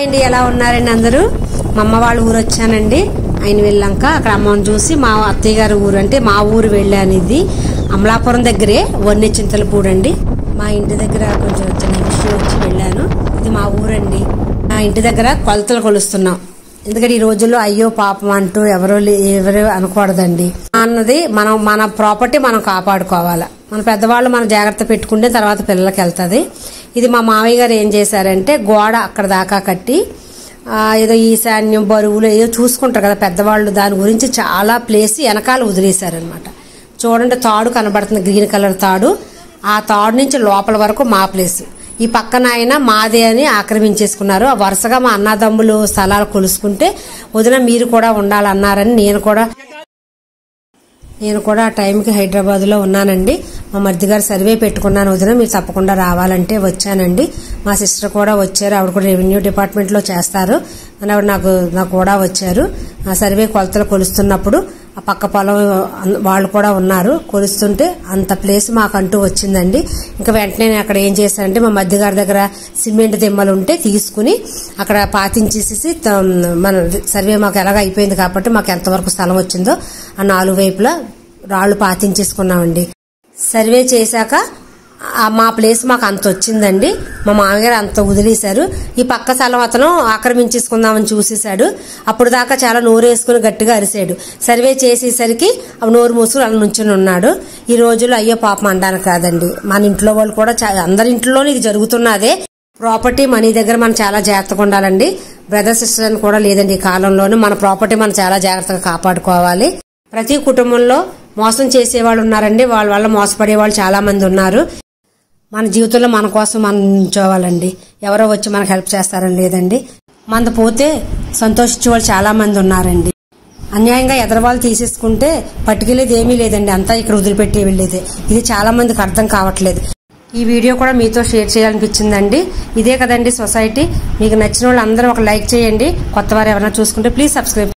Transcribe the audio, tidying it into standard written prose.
అండి ఎలా ఉన్నారండి అందరూ? మా అమ్మ వాళ్ళ ఊరు వచ్చానండి. ఆయన వెళ్ళాక అక్కడ అమ్మని చూసి మా అత్తయ్య గారి ఊరు అంటే మా ఊరు వెళ్ళాను. ఇది అమలాపురం దగ్గరే వన్నె చింతలపూడి అండి. మా ఇంటి దగ్గర కొంచెం చిన్న విషయం వచ్చి వెళ్ళాను. ఇది మా ఊరండి. మా ఇంటి దగ్గర కొలతలు కొలుస్తున్నాం. ఎందుకంటే ఈ రోజుల్లో అయ్యో పాపం అంటూ ఎవరు అనకూడదండి. అన్నది మన ప్రాపర్టీ మనం కాపాడుకోవాలి. మన పెద్దవాళ్ళు మనం జాగ్రత్త పెట్టుకుంటే తర్వాత పిల్లలకి వెళ్తుంది. ఇది మా మామయ్య గారు ఏం చేశారంటే గోడ అక్కడ దాకా కట్టి ఏదో ఈశాన్యం బరువులు ఏదో చూసుకుంటారు కదా పెద్దవాళ్ళు, దాని గురించి చాలా ప్లేస్ వెనకాల వదిలేశారనమాట. చూడండి తాడు కనబడుతుంది, గ్రీన్ కలర్ తాడు. ఆ తాడు నుంచి లోపల వరకు మా ప్లేస్. ఈ పక్కన ఆయన మాదే అని ఆక్రమించేసుకున్నారు. వరుసగా మా అన్నదమ్ములు స్థలాలు కొలుసుకుంటే వదిన మీరు కూడా ఉండాలన్నారని నేను కూడా ఆ టైంకి హైదరాబాద్లో ఉన్నానండి. మా మరిది గారు సర్వే పెట్టుకున్నాను, వదిన మీరు తప్పకుండా రావాలంటే వచ్చానండి. మా సిస్టర్ కూడా వచ్చారు, ఆవిడ కూడా రెవెన్యూ డిపార్ట్మెంట్లో చేస్తారు అని ఆవిడ నాకు కూడా వచ్చారు. ఆ సర్వే కొలతలు కొలుస్తున్నప్పుడు ఆ పక్క పొలం వాళ్ళు కూడా ఉన్నారు. కొలుస్తుంటే అంత ప్లేస్ మాకంటూ వచ్చిందండి. ఇంకా వెంటనే నేను అక్కడ ఏం చేశానంటే మా మధ్య గారి దగ్గర సిమెంట్ దిమ్మలు ఉంటే తీసుకుని అక్కడ పాతించేసేసి మన సర్వే మాకు ఎలాగ అయిపోయింది కాబట్టి మాకు ఎంతవరకు స్థలం వచ్చిందో ఆ 4 వైపులా రాళ్లు పాతించేసుకున్నామండి. సర్వే చేశాక మా ప్లేస్ మాకు అంత వచ్చిందండి. మా మామగారు అంత వదిలేశారు. ఈ పక్క స్థలం అతను ఆక్రమించేసుకుందామని చూసేశాడు. అప్పుడు దాకా చాలా నోరు వేసుకుని గట్టిగా అరిశాడు. సర్వే చేసేసరికి నోరు మూసుకుని అలా నుంచుని ఉన్నాడు. ఈ రోజుల్లో అయ్యో పాపం అనడానికి కాదండి, మన ఇంట్లో వాళ్ళు కూడా అందరి ఇంట్లోనే ఇది జరుగుతున్నదే. ప్రాపర్టీ మనీ దగ్గర మనం చాలా జాగ్రత్తగా ఉండాలండి. బ్రదర్ సిస్టర్ అని కూడా లేదండి. ఈ కాలంలోనూ మన ప్రాపర్టీ మనం చాలా జాగ్రత్తగా కాపాడుకోవాలి. ప్రతి కుటుంబంలో మోసం చేసేవాళ్ళు ఉన్నారండి. వాళ్ళ వల్ల మోసపడే వాళ్ళు చాలా మంది ఉన్నారు. మన జీవితంలో మన కోసం మనం నిల్చోవాలండి. ఎవరో వచ్చి మనకు హెల్ప్ చేస్తారని లేదండి. మనది పోతే సంతోషించే వాళ్ళు చాలా మంది ఉన్నారండి. అన్యాయంగా ఎదరవాళ్ళు తీసేసుకుంటే పట్టుకెళ్ళేది ఏమీ లేదండి, అంతా ఇక్కడ వదిలిపెట్టి వెళ్ళేది. ఇది చాలా మందికి అర్థం కావట్లేదు. ఈ వీడియో కూడా మీతో షేర్ చేయాలనిపించిందండి. ఇదే కదండి సొసైటీ. మీకు నచ్చిన వాళ్ళు అందరూ ఒక లైక్ చేయండి. కొత్త వారు ఎవరైనా చూసుకుంటే ప్లీజ్ సబ్స్క్రైబ్.